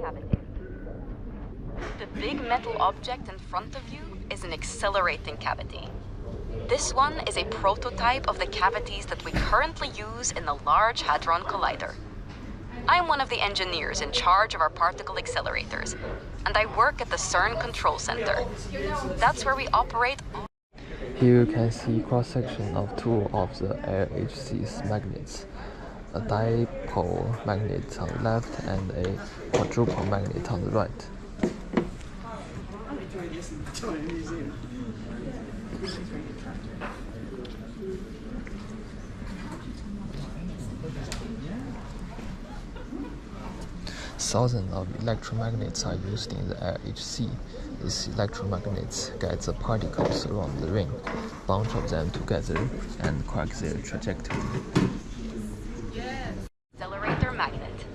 cavity. The big metal object in front of you is an accelerating cavity. This one is a prototype of the cavities that we currently use in the Large Hadron Collider. I'm one of the engineers in charge of our particle accelerators, and I work at the CERN Control Center. That's where we operate. Here you can see cross-section of two of the LHC's magnets, a dipole magnet on the left and a quadrupole magnet on the right. Thousands of electromagnets are used in the LHC. These electromagnets guide the particles around the ring, bunch of them together, and correct their trajectory. Accelerator magnet.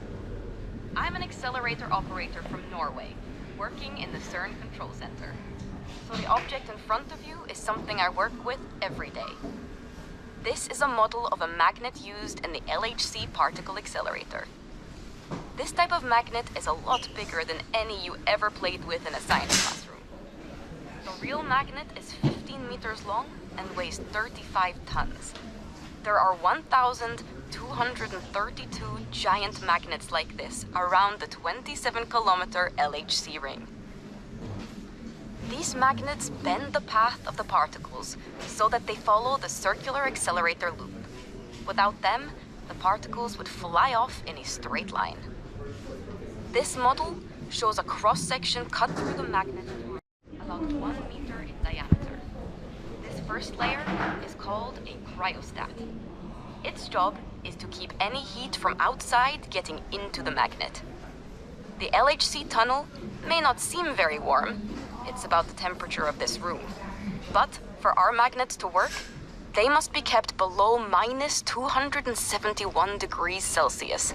I'm an accelerator operator from Norway, working in the CERN Control Center. So the object in front of you is something I work with every day. This is a model of a magnet used in the LHC particle accelerator. This type of magnet is a lot bigger than any you ever played with in a science classroom. The real magnet is 15 meters long and weighs 35 tons. There are 1,232 giant magnets like this around the 27-kilometer LHC ring. These magnets bend the path of the particles so that they follow the circular accelerator loop. Without them, the particles would fly off in a straight line. This model shows a cross-section cut through the magnet about 1 meter in diameter. This first layer is called a cryostat. Its job is to keep any heat from outside getting into the magnet. The LHC tunnel may not seem very warm. It's about the temperature of this room. But for our magnets to work, they must be kept below minus 271 degrees Celsius.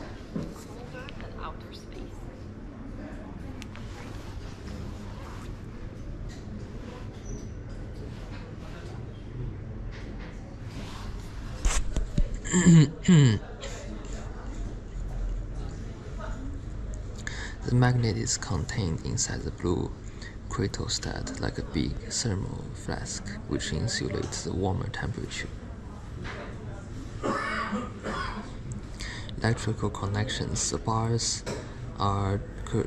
The magnet is contained inside the blue cryostat like a big thermal flask, which insulates the warmer temperature. Electrical connections. The bars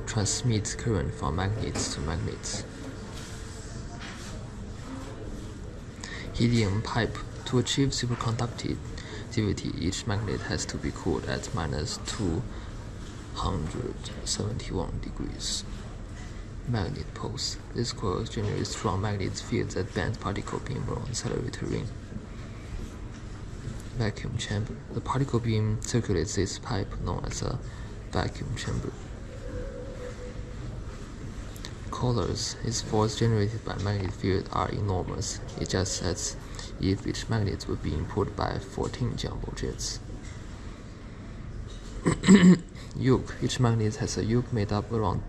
transmit current from magnets to magnets. Helium pipe. To achieve superconductivity, each magnet has to be cooled at minus 271 degrees. Magnet poles. This coil generates strong magnetic fields that bend particle beam around the accelerator ring. Vacuum chamber. The particle beam circulates this pipe known as a vacuum chamber. Collars. Its force generated by magnetic field are enormous. It just as if each magnet would be pulled by 14 jumbo jets. Yoke. Each magnet has a yoke made up around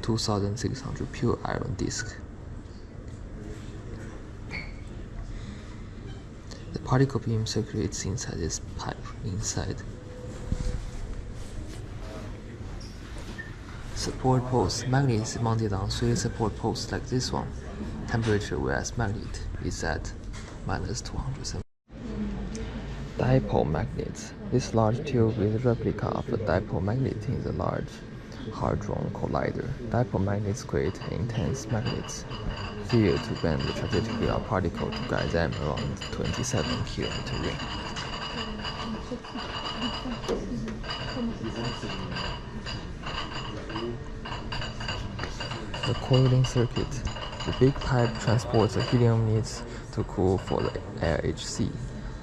2,600 pure iron discs. The particle beam circulates inside this pipe inside. Support poles. Magnet is mounted on 3 support poles like this one. Temperature whereas magnet is at minus 270. Dipole magnet. This large tube is a replica of a dipole magnet in the Large Hadron Collider. Dipole magnets create intense magnets field to bend the trajectory of particles to guide them around 27-kilometer ring. The coiling circuit. The big pipe transports the helium needs to cool for the LHC.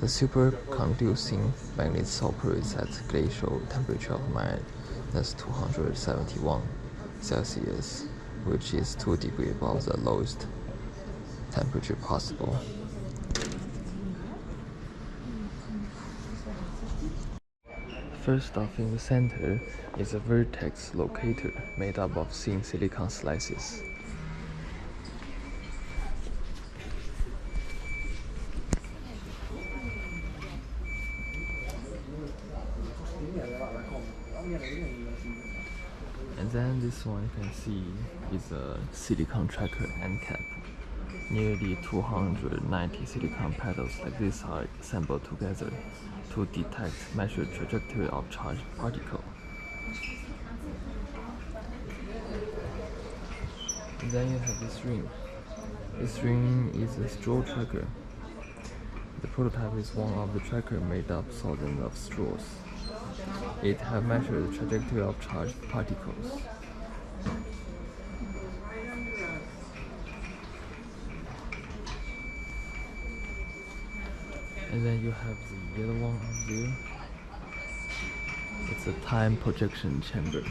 The superconducting magnet operates at glacial temperature of minus 271 Celsius, which is 2 degrees above the lowest temperature possible. First off, in the center is a vertex locator made up of thin silicon slices. And Then this one you can see is a silicon tracker end cap. Nearly 290 silicon petals like this are assembled together to detect measured trajectory of charged particle. Then you have this ring. This ring is a straw tracker. The prototype is one of the tracker made up thousands of straws. It has measured the trajectory of charged particles. And then you have the yellow one up there. It's a time projection chamber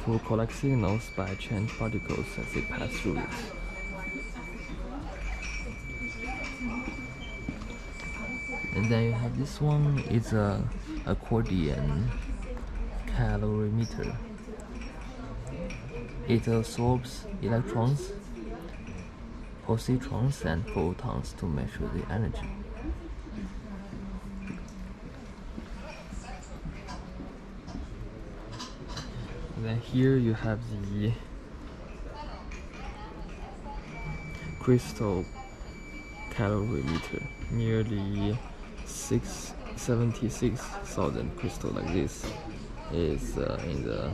to collect signals by charged particles as they pass through it. And then you have this one, it's a accordion calorimeter. It absorbs electrons, positrons, and photons to measure the energy. And then here you have the crystal calorimeter. Nearly 76,000 crystals like this is in the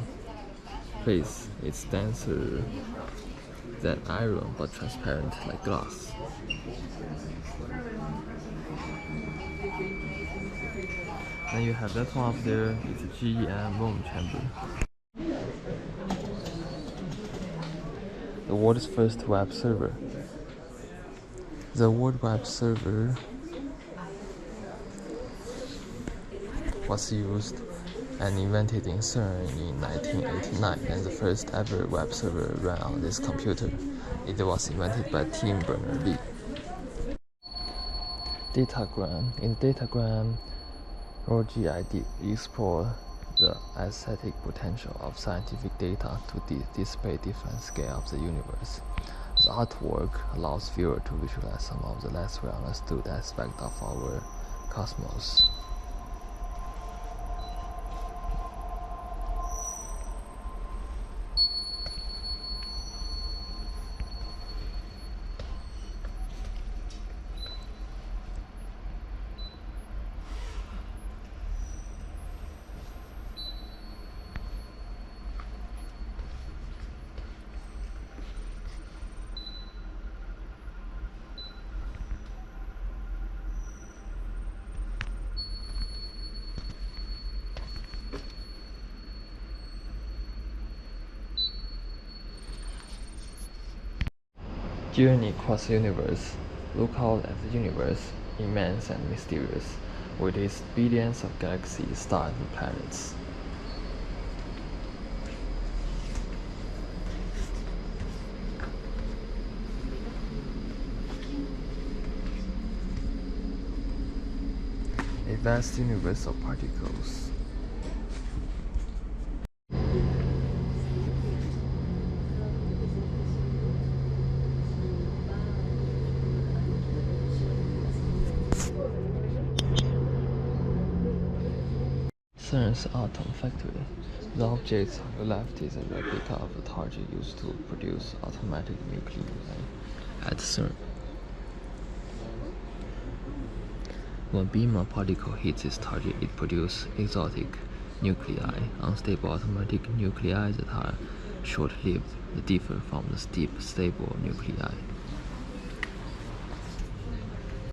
place. It's denser than iron but transparent like glass. Then you have that one up there. It's a GEM room chamber. The world's first web server. The World Web Server was used and invented in CERN in 1989, and the first ever web server ran on this computer. It was invented by Tim Berners-Lee. Datagram. In Datagram, Roger explored the aesthetic potential of scientific data to display different scales of the universe. The artwork allows viewers to visualize some of the less well understood aspects of our cosmos. Journey across the universe. Look out at the universe, immense and mysterious, with its billions of galaxies, stars, and planets. A vast universe of particles. CERN's Atom Factory. The object on the left is a replica of the target used to produce automatic nuclei at CERN. When beam of particle hits its target, it produces exotic nuclei, unstable automatic nuclei that are short-lived, that differ from the stable nuclei.